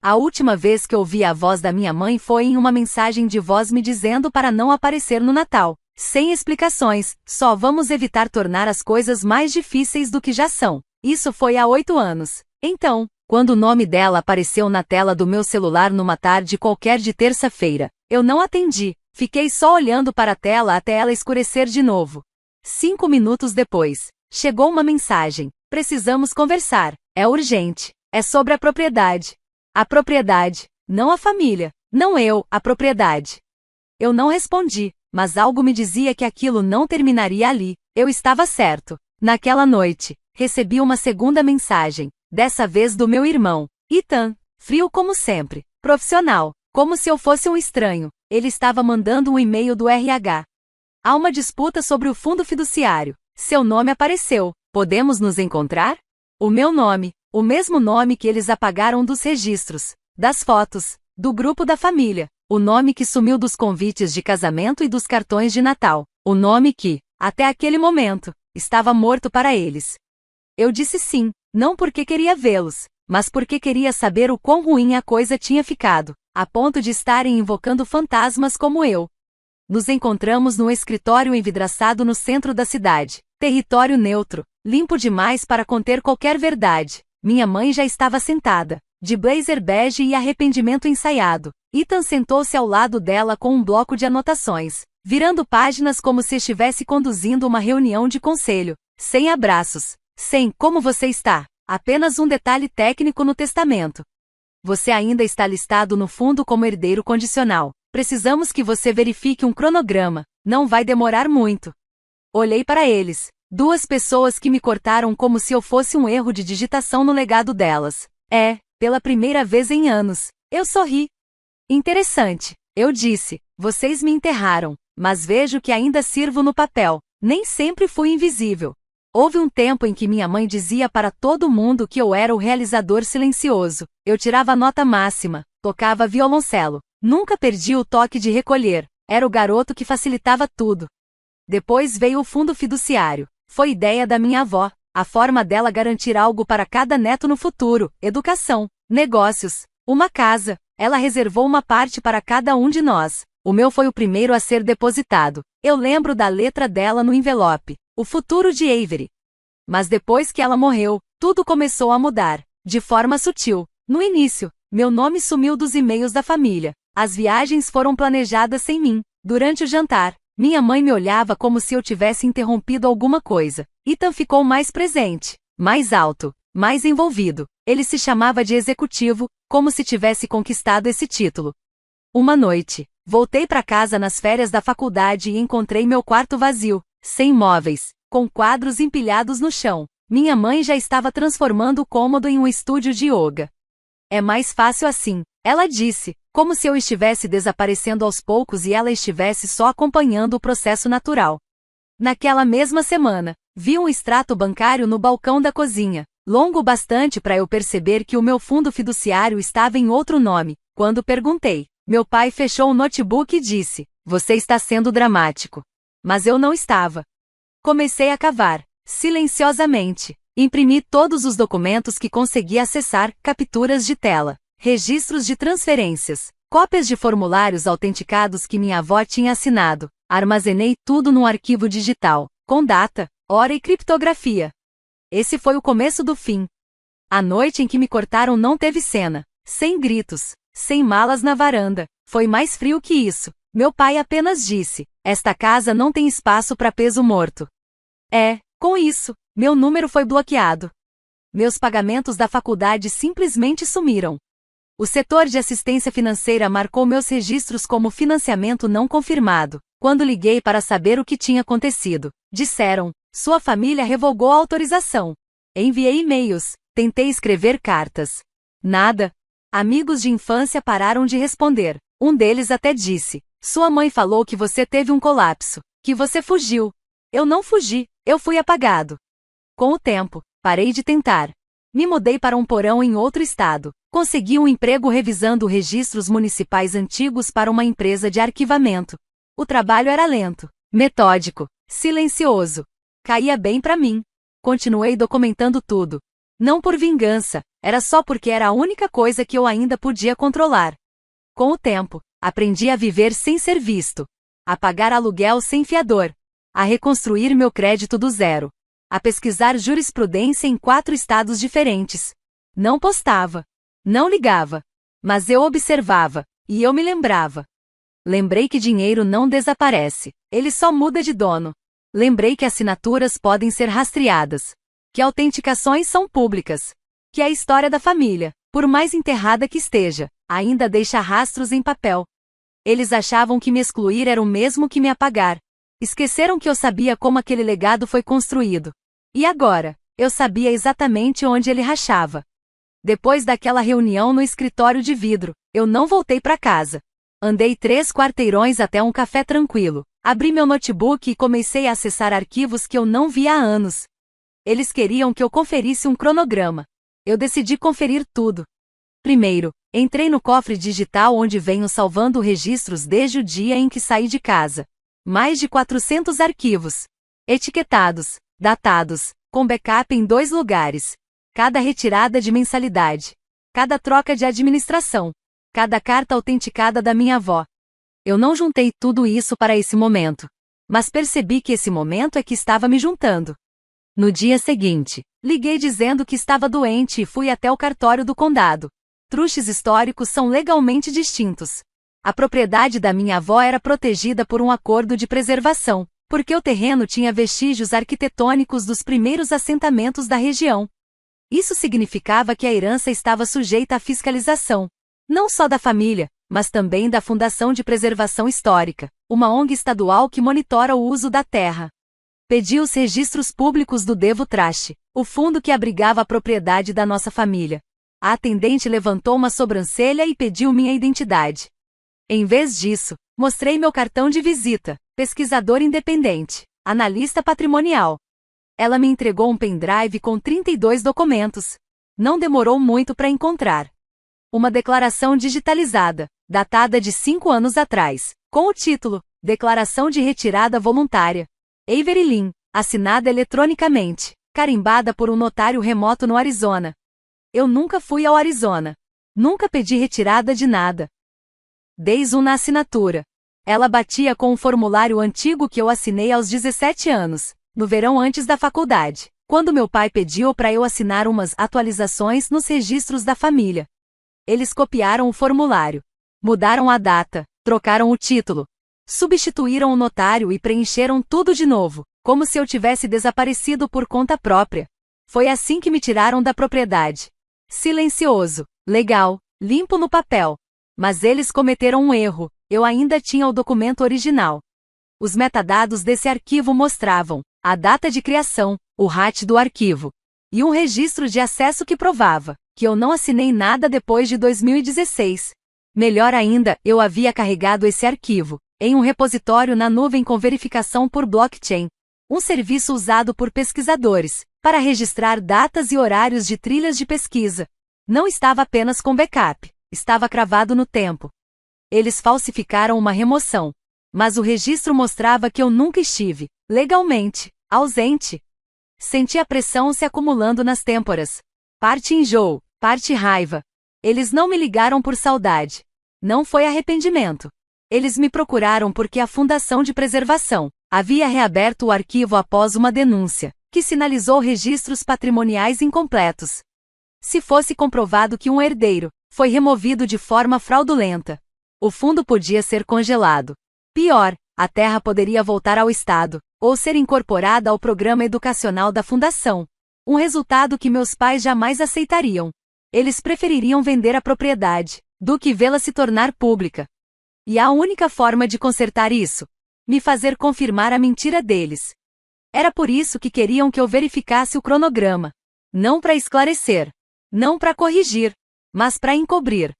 A última vez que ouvi a voz da minha mãe foi em uma mensagem de voz me dizendo para não aparecer no Natal. Sem explicações, só vamos evitar tornar as coisas mais difíceis do que já são. Isso foi há 8 anos. Então, quando o nome dela apareceu na tela do meu celular numa tarde qualquer de terça-feira, eu não atendi. Fiquei só olhando para a tela até ela escurecer de novo. 5 minutos depois, chegou uma mensagem. Precisamos conversar. É urgente. É sobre a propriedade. A propriedade. Não a família. Não eu, a propriedade. Eu não respondi, mas algo me dizia que aquilo não terminaria ali. Eu estava certo. Naquela noite, recebi uma segunda mensagem, dessa vez do meu irmão, Ethan. Frio como sempre. Profissional. Como se eu fosse um estranho. Ele estava mandando um e-mail do RH. Há uma disputa sobre o fundo fiduciário. Seu nome apareceu. Podemos nos encontrar? O meu nome, o mesmo nome que eles apagaram dos registros, das fotos, do grupo da família. O nome que sumiu dos convites de casamento e dos cartões de Natal. O nome que, até aquele momento, estava morto para eles. Eu disse sim, não porque queria vê-los, mas porque queria saber o quão ruim a coisa tinha ficado, a ponto de estarem invocando fantasmas como eu. Nos encontramos no escritório envidraçado no centro da cidade. Território neutro, limpo demais para conter qualquer verdade. Minha mãe já estava sentada, de blazer bege e arrependimento ensaiado. Ethan sentou-se ao lado dela com um bloco de anotações, virando páginas como se estivesse conduzindo uma reunião de conselho. Sem abraços. Sem como você está. Apenas um detalhe técnico no testamento. Você ainda está listado no fundo como herdeiro condicional. Precisamos que você verifique um cronograma. Não vai demorar muito. Olhei para eles. 2 pessoas que me cortaram como se eu fosse um erro de digitação no legado delas. Pela primeira vez em anos. Eu sorri. Interessante. Eu disse. Vocês me enterraram. Mas vejo que ainda sirvo no papel. Nem sempre fui invisível. Houve um tempo em que minha mãe dizia para todo mundo que eu era o realizador silencioso. Eu tirava nota máxima. Tocava violoncelo. Nunca perdi o toque de recolher. Era o garoto que facilitava tudo. Depois veio o fundo fiduciário. Foi ideia da minha avó. A forma dela garantir algo para cada neto no futuro. Educação. Negócios. Uma casa. Ela reservou uma parte para cada um de nós. O meu foi o primeiro a ser depositado. Eu lembro da letra dela no envelope. O futuro de Avery. Mas depois que ela morreu, tudo começou a mudar. De forma sutil. No início, meu nome sumiu dos e-mails da família. As viagens foram planejadas sem mim. Durante o jantar, minha mãe me olhava como se eu tivesse interrompido alguma coisa. Ethan ficou mais presente, mais alto, mais envolvido. Ele se chamava de executivo, como se tivesse conquistado esse título. Uma noite, voltei para casa nas férias da faculdade e encontrei meu quarto vazio, sem móveis, com quadros empilhados no chão. Minha mãe já estava transformando o cômodo em um estúdio de yoga. É mais fácil assim, ela disse, como se eu estivesse desaparecendo aos poucos e ela estivesse só acompanhando o processo natural. Naquela mesma semana, vi um extrato bancário no balcão da cozinha, longo bastante para eu perceber que o meu fundo fiduciário estava em outro nome. Quando perguntei, meu pai fechou o notebook e disse, você está sendo dramático. Mas eu não estava. Comecei a cavar, silenciosamente. Imprimi todos os documentos que consegui acessar, capturas de tela, registros de transferências, cópias de formulários autenticados que minha avó tinha assinado. Armazenei tudo num arquivo digital, com data, hora e criptografia. Esse foi o começo do fim. A noite em que me cortaram não teve cena, sem gritos, sem malas na varanda. Foi mais frio que isso. Meu pai apenas disse, esta casa não tem espaço para peso morto. Com isso, meu número foi bloqueado. Meus pagamentos da faculdade simplesmente sumiram. O setor de assistência financeira marcou meus registros como financiamento não confirmado. Quando liguei para saber o que tinha acontecido, disseram, sua família revogou a autorização. Enviei e-mails, tentei escrever cartas. Nada. Amigos de infância pararam de responder. Um deles até disse, sua mãe falou que você teve um colapso, que você fugiu. Eu não fugi, eu fui apagado. Com o tempo, parei de tentar. Me mudei para um porão em outro estado. Consegui um emprego revisando registros municipais antigos para uma empresa de arquivamento. O trabalho era lento, metódico, silencioso. Caía bem para mim. Continuei documentando tudo. Não por vingança, era só porque era a única coisa que eu ainda podia controlar. Com o tempo, aprendi a viver sem ser visto, a pagar aluguel sem fiador, a reconstruir meu crédito do zero, a pesquisar jurisprudência em 4 estados diferentes. Não postava, não ligava, mas eu observava, e eu me lembrava. Lembrei que dinheiro não desaparece, ele só muda de dono. Lembrei que assinaturas podem ser rastreadas, que autenticações são públicas, que a história da família, por mais enterrada que esteja, ainda deixa rastros em papel. Eles achavam que me excluir era o mesmo que me apagar. Esqueceram que eu sabia como aquele legado foi construído. E agora, eu sabia exatamente onde ele rachava. Depois daquela reunião no escritório de vidro, eu não voltei para casa. Andei 3 quarteirões até um café tranquilo, abri meu notebook e comecei a acessar arquivos que eu não via há anos. Eles queriam que eu conferisse um cronograma. Eu decidi conferir tudo. Primeiro, entrei no cofre digital onde venho salvando registros desde o dia em que saí de casa. Mais de 400 arquivos. Etiquetados, datados, com backup em 2 lugares. Cada retirada de mensalidade. Cada troca de administração. Cada carta autenticada da minha avó. Eu não juntei tudo isso para esse momento. Mas percebi que esse momento é que estava me juntando. No dia seguinte, liguei dizendo que estava doente e fui até o cartório do condado. Truches históricos são legalmente distintos. A propriedade da minha avó era protegida por um acordo de preservação, porque o terreno tinha vestígios arquitetônicos dos primeiros assentamentos da região. Isso significava que a herança estava sujeita à fiscalização, não só da família, mas também da Fundação de Preservação Histórica, uma ONG estadual que monitora o uso da terra. Pedi os registros públicos do Devo Traste, o fundo que abrigava a propriedade da nossa família. A atendente levantou uma sobrancelha e pediu minha identidade. Em vez disso, mostrei meu cartão de visita, pesquisador independente, analista patrimonial. Ela me entregou um pendrive com 32 documentos. Não demorou muito para encontrar. Uma declaração digitalizada, datada de 5 anos atrás, com o título Declaração de Retirada Voluntária. Avery Lynn, assinada eletronicamente, carimbada por um notário remoto no Arizona. Eu nunca fui ao Arizona. Nunca pedi retirada de nada. Dei zoom na assinatura. Ela batia com um formulário antigo que eu assinei aos 17 anos, no verão antes da faculdade, quando meu pai pediu para eu assinar umas atualizações nos registros da família. Eles copiaram o formulário, mudaram a data, trocaram o título, substituíram o notário e preencheram tudo de novo, como se eu tivesse desaparecido por conta própria. Foi assim que me tiraram da propriedade. Silencioso, legal, limpo no papel. Mas eles cometeram um erro, eu ainda tinha o documento original. Os metadados desse arquivo mostravam a data de criação, o RAT do arquivo, e um registro de acesso que provava que eu não assinei nada depois de 2016. Melhor ainda, eu havia carregado esse arquivo em um repositório na nuvem com verificação por blockchain, um serviço usado por pesquisadores para registrar datas e horários de trilhas de pesquisa. Não estava apenas com backup, estava cravado no tempo. Eles falsificaram uma remoção, mas o registro mostrava que eu nunca estive, legalmente, ausente. Senti a pressão se acumulando nas têmporas. Parte enjoo, parte raiva. Eles não me ligaram por saudade. Não foi arrependimento. Eles me procuraram porque a Fundação de Preservação havia reaberto o arquivo após uma denúncia, que sinalizou registros patrimoniais incompletos. Se fosse comprovado que um herdeiro foi removido de forma fraudulenta, o fundo podia ser congelado. Pior, a terra poderia voltar ao Estado, ou ser incorporada ao programa educacional da Fundação. Um resultado que meus pais jamais aceitariam. Eles prefeririam vender a propriedade do que vê-la se tornar pública. E a única forma de consertar isso? Me fazer confirmar a mentira deles. Era por isso que queriam que eu verificasse o cronograma. Não para esclarecer. Não para corrigir. Mas para encobrir.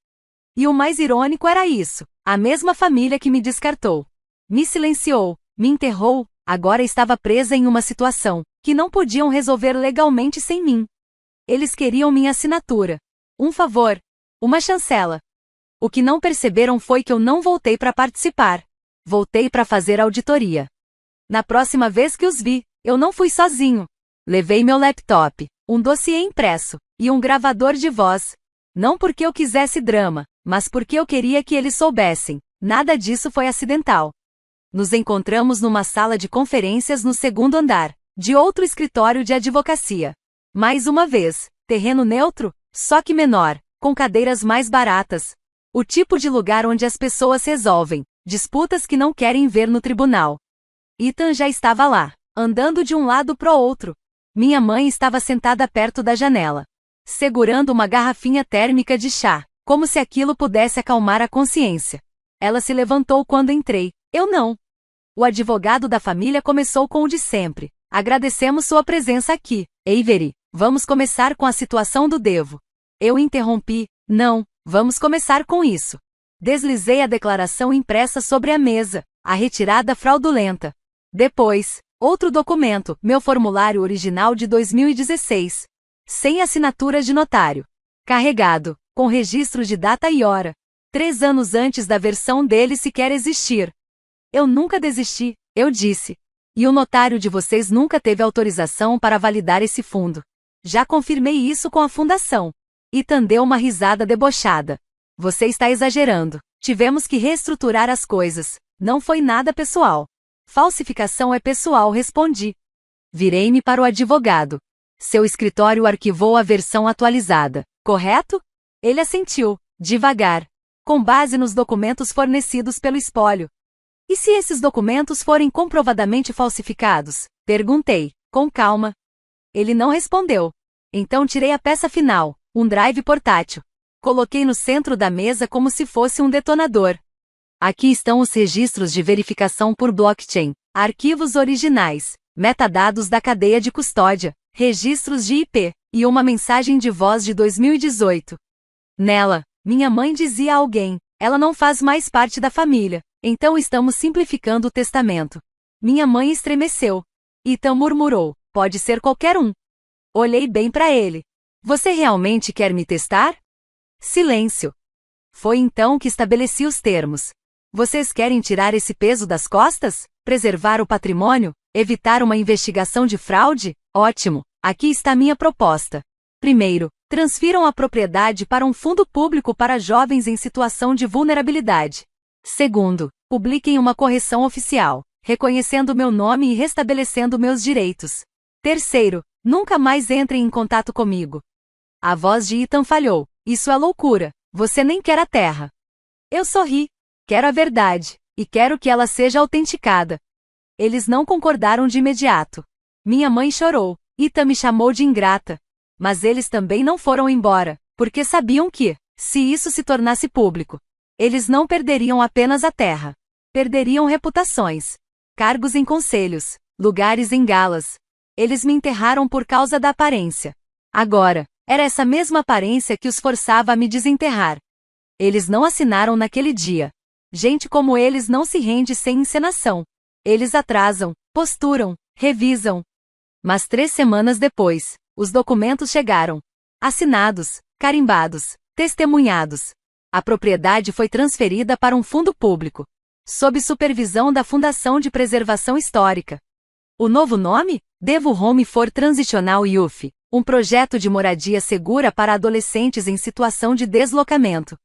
E o mais irônico era isso. A mesma família que me descartou, me silenciou, me enterrou, agora estava presa em uma situação que não podiam resolver legalmente sem mim. Eles queriam minha assinatura. Um favor. Uma chancela. O que não perceberam foi que eu não voltei para participar. Voltei para fazer auditoria. Na próxima vez que os vi, eu não fui sozinho. Levei meu laptop. um dossiê impresso e um gravador de voz. Não porque eu quisesse drama, mas porque eu queria que eles soubessem. Nada disso foi acidental. Nos encontramos numa sala de conferências no segundo andar, de outro escritório de advocacia. Mais uma vez, terreno neutro, só que menor, com cadeiras mais baratas. O tipo de lugar onde as pessoas resolvem disputas que não querem ver no tribunal. Ethan já estava lá, andando de um lado pro outro. Minha mãe estava sentada perto da janela, segurando uma garrafinha térmica de chá, como se aquilo pudesse acalmar a consciência. Ela se levantou quando entrei. Eu não. O advogado da família começou com o de sempre. Agradecemos sua presença aqui, Avery. Vamos começar com a situação do Devo. Eu interrompi. Não, vamos começar com isso. Deslizei a declaração impressa sobre a mesa, a retirada fraudulenta. Depois, outro documento, meu formulário original de 2016. Sem assinatura de notário. Carregado, com registro de data e hora. 3 anos antes da versão dele sequer existir. Eu nunca desisti, eu disse. E o notário de vocês nunca teve autorização para validar esse fundo. Já confirmei isso com a fundação. Ethan deu uma risada debochada. Você está exagerando. Tivemos que reestruturar as coisas. Não foi nada pessoal. Falsificação é pessoal, respondi. Virei-me para o advogado. Seu escritório arquivou a versão atualizada, correto? Ele assentiu, devagar, com base nos documentos fornecidos pelo espólio. E se esses documentos forem comprovadamente falsificados? Perguntei, com calma. Ele não respondeu. Então tirei a peça final, um drive portátil. Coloquei no centro da mesa como se fosse um detonador. Aqui estão os registros de verificação por blockchain, arquivos originais, metadados da cadeia de custódia, registros de IP, e uma mensagem de voz de 2018. Nela, minha mãe dizia a alguém, ela não faz mais parte da família, então estamos simplificando o testamento. Minha mãe estremeceu. Ethan murmurou, pode ser qualquer um. Olhei bem para ele. Você realmente quer me testar? Silêncio. Foi então que estabeleci os termos. Vocês querem tirar esse peso das costas? Preservar o patrimônio? Evitar uma investigação de fraude? Ótimo, aqui está minha proposta. Primeiro, transfiram a propriedade para um fundo público para jovens em situação de vulnerabilidade. Segundo, publiquem uma correção oficial, reconhecendo meu nome e restabelecendo meus direitos. Terceiro, nunca mais entrem em contato comigo. A voz de Ethan falhou. Isso é loucura. Você nem quer a terra. Eu sorri. Quero a verdade, e quero que ela seja autenticada. Eles não concordaram de imediato. Minha mãe chorou. Ethan me chamou de ingrata. Mas eles também não foram embora, porque sabiam que, se isso se tornasse público, eles não perderiam apenas a terra. Perderiam reputações, cargos em conselhos, lugares em galas. Eles me enterraram por causa da aparência. Agora, era essa mesma aparência que os forçava a me desenterrar. Eles não assinaram naquele dia. Gente como eles não se rende sem encenação. Eles atrasam, posturam, revisam. Mas 3 semanas depois, os documentos chegaram. Assinados, carimbados, testemunhados. A propriedade foi transferida para um fundo público, sob supervisão da Fundação de Preservação Histórica. O novo nome? Devo Home for Transitional Youth, um projeto de moradia segura para adolescentes em situação de deslocamento.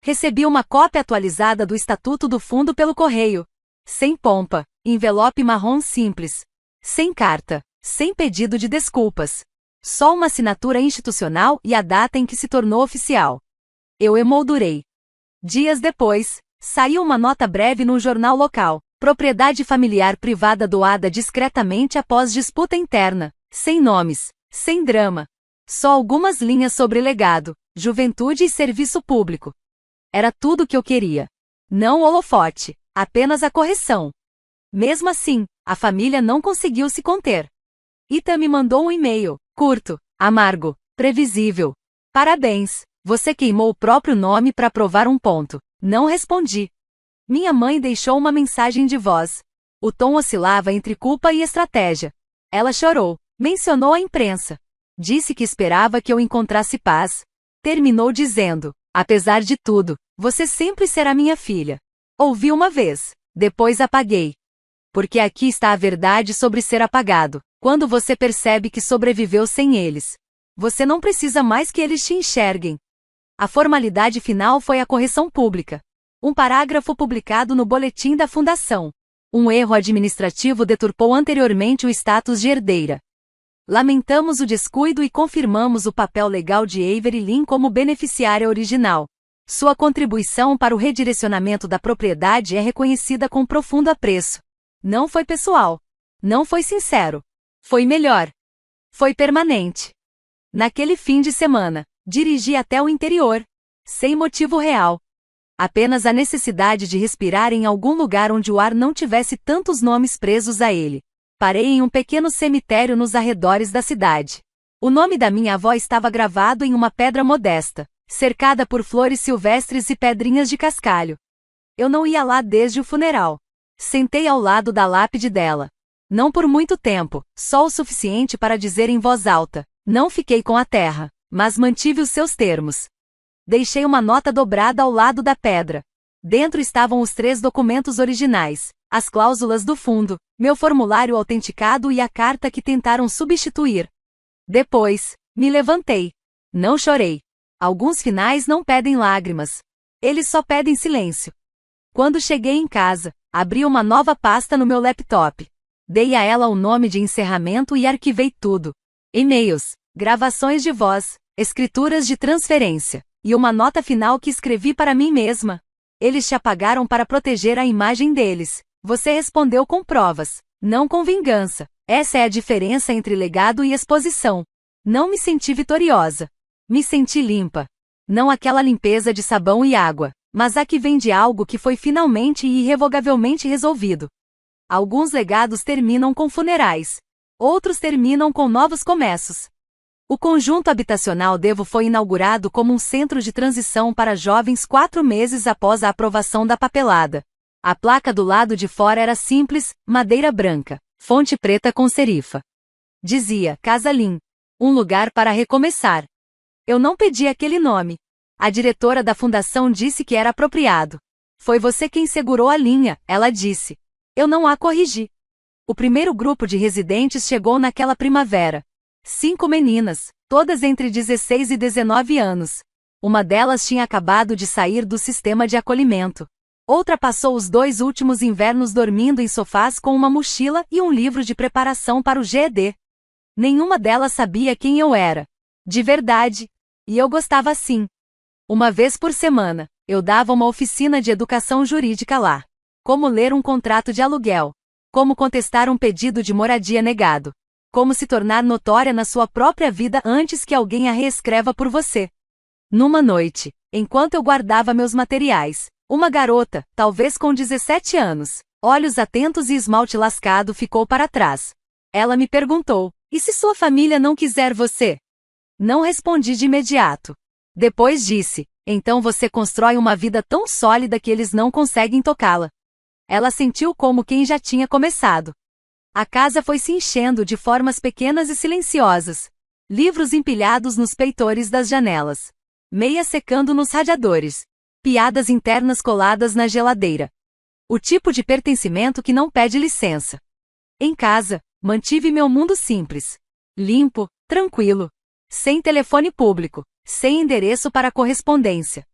Recebi uma cópia atualizada do Estatuto do Fundo pelo correio. Sem pompa, envelope marrom simples. Sem carta, sem pedido de desculpas. Só uma assinatura institucional e a data em que se tornou oficial. Eu emoldurei. Dias depois, saiu uma nota breve num jornal local. Propriedade familiar privada doada discretamente após disputa interna. Sem nomes, sem drama. Só algumas linhas sobre legado, juventude e serviço público. Era tudo o que eu queria. Não o holofote, apenas a correção. Mesmo assim, a família não conseguiu se conter. Ethan me mandou um e-mail, curto, amargo, previsível. Parabéns, você queimou o próprio nome para provar um ponto. Não respondi. Minha mãe deixou uma mensagem de voz. O tom oscilava entre culpa e estratégia. Ela chorou, mencionou a imprensa. Disse que esperava que eu encontrasse paz. Terminou dizendo, apesar de tudo, você sempre será minha filha. Ouvi uma vez, depois apaguei. Porque aqui está a verdade sobre ser apagado. Quando você percebe que sobreviveu sem eles, você não precisa mais que eles te enxerguem. A formalidade final foi a correção pública. Um parágrafo publicado no boletim da fundação. Um erro administrativo deturpou anteriormente o status de herdeira. Lamentamos o descuido e confirmamos o papel legal de Avery Lynn como beneficiária original. Sua contribuição para o redirecionamento da propriedade é reconhecida com profundo apreço. Não foi pessoal. Não foi sincero. Foi melhor. Foi permanente. Naquele fim de semana, dirigi até o interior. Sem motivo real. Apenas a necessidade de respirar em algum lugar onde o ar não tivesse tantos nomes presos a ele. Parei em um pequeno cemitério nos arredores da cidade. O nome da minha avó estava gravado em uma pedra modesta, cercada por flores silvestres e pedrinhas de cascalho. Eu não ia lá desde o funeral. Sentei ao lado da lápide dela. Não por muito tempo, só o suficiente para dizer em voz alta: não fiquei com a terra, mas mantive os seus termos. Deixei uma nota dobrada ao lado da pedra. Dentro estavam os 3 documentos originais, as cláusulas do fundo, meu formulário autenticado e a carta que tentaram substituir. Depois, me levantei. Não chorei. Alguns finais não pedem lágrimas. Eles só pedem silêncio. Quando cheguei em casa, abri uma nova pasta no meu laptop. Dei a ela o nome de encerramento e arquivei tudo. E-mails, gravações de voz, escrituras de transferência. E uma nota final que escrevi para mim mesma. Eles te apagaram para proteger a imagem deles. Você respondeu com provas, não com vingança. Essa é a diferença entre legado e exposição. Não me senti vitoriosa. Me senti limpa. Não aquela limpeza de sabão e água, mas a que vem de algo que foi finalmente e irrevogavelmente resolvido. Alguns legados terminam com funerais. Outros terminam com novos começos. O conjunto habitacional Devo foi inaugurado como um centro de transição para jovens 4 meses após a aprovação da papelada. A placa do lado de fora era simples, madeira branca, fonte preta com serifa. Dizia, Casa Lynn. Um lugar para recomeçar. Eu não pedi aquele nome. A diretora da fundação disse que era apropriado. Foi você quem segurou a linha, ela disse. Eu não a corrigi. O primeiro grupo de residentes chegou naquela primavera. 5 meninas, todas entre 16 e 19 anos. Uma delas tinha acabado de sair do sistema de acolhimento. Outra passou os 2 últimos invernos dormindo em sofás com uma mochila e um livro de preparação para o GED. Nenhuma delas sabia quem eu era. De verdade. E eu gostava assim. Uma vez por semana, eu dava uma oficina de educação jurídica lá. Como ler um contrato de aluguel. Como contestar um pedido de moradia negado. Como se tornar notória na sua própria vida antes que alguém a reescreva por você. Numa noite, enquanto eu guardava meus materiais, uma garota, talvez com 17 anos, olhos atentos e esmalte lascado, ficou para trás. Ela me perguntou, e se sua família não quiser você? Não respondi de imediato. Depois disse, então você constrói uma vida tão sólida que eles não conseguem tocá-la. Ela sentiu como quem já tinha começado. A casa foi se enchendo de formas pequenas e silenciosas. Livros empilhados nos peitores das janelas. Meias secando nos radiadores. Piadas internas coladas na geladeira. O tipo de pertencimento que não pede licença. Em casa, mantive meu mundo simples. Limpo, tranquilo. Sem telefone público. Sem endereço para correspondência.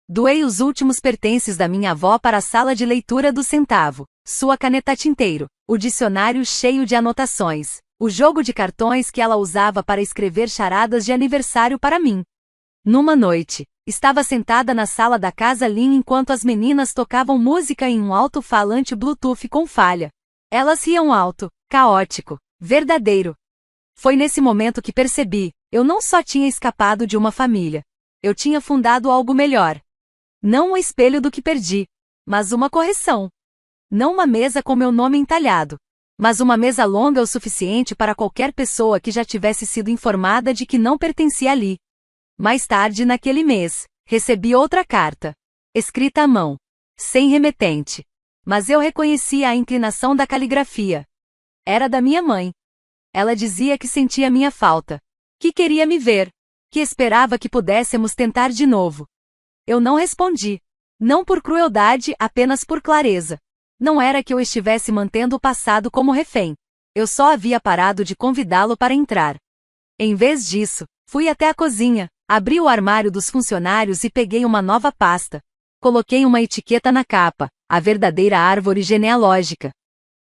Doei os últimos pertences da minha avó para a sala de leitura do Centavo. Sua caneta tinteiro, o dicionário cheio de anotações, o jogo de cartões que ela usava para escrever charadas de aniversário para mim. Numa noite, estava sentada na sala da Casa Lynn enquanto as meninas tocavam música em um alto-falante Bluetooth com falha. Elas riam alto, caótico, verdadeiro. Foi nesse momento que percebi, eu não só tinha escapado de uma família. Eu tinha fundado algo melhor. Não um espelho do que perdi, mas uma correção. Não uma mesa com meu nome entalhado, mas uma mesa longa o suficiente para qualquer pessoa que já tivesse sido informada de que não pertencia ali. Mais tarde naquele mês, recebi outra carta, escrita à mão, sem remetente. Mas eu reconhecia a inclinação da caligrafia. Era da minha mãe. Ela dizia que sentia minha falta, que queria me ver, que esperava que pudéssemos tentar de novo. Eu não respondi. Não por crueldade, apenas por clareza. Não era que eu estivesse mantendo o passado como refém. Eu só havia parado de convidá-lo para entrar. Em vez disso, fui até a cozinha, abri o armário dos funcionários e peguei uma nova pasta. Coloquei uma etiqueta na capa, a verdadeira árvore genealógica.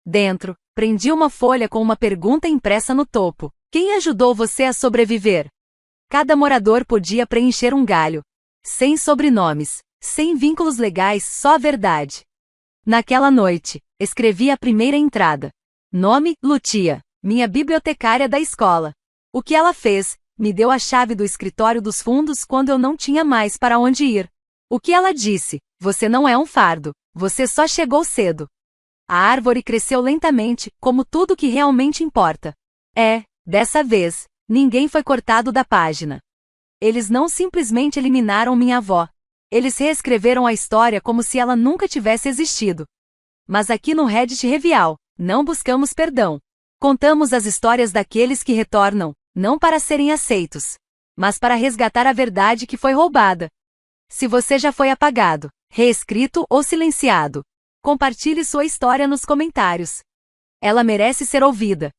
Dentro, prendi uma folha com uma pergunta impressa no topo. Quem ajudou você a sobreviver? Cada morador podia preencher um galho. Sem sobrenomes, sem vínculos legais, só a verdade. Naquela noite, escrevi a primeira entrada. Nome, Lucia, minha bibliotecária da escola. O que ela fez? Me deu a chave do escritório dos fundos quando eu não tinha mais para onde ir. O que ela disse? Você não é um fardo, você só chegou cedo. A árvore cresceu lentamente, como tudo que realmente importa. Dessa vez, ninguém foi cortado da página. Eles não simplesmente eliminaram minha avó. Eles reescreveram a história como se ela nunca tivesse existido. Mas aqui no Reddit Revial, não buscamos perdão. Contamos as histórias daqueles que retornam, não para serem aceitos, mas para resgatar a verdade que foi roubada. Se você já foi apagado, reescrito ou silenciado, compartilhe sua história nos comentários. Ela merece ser ouvida.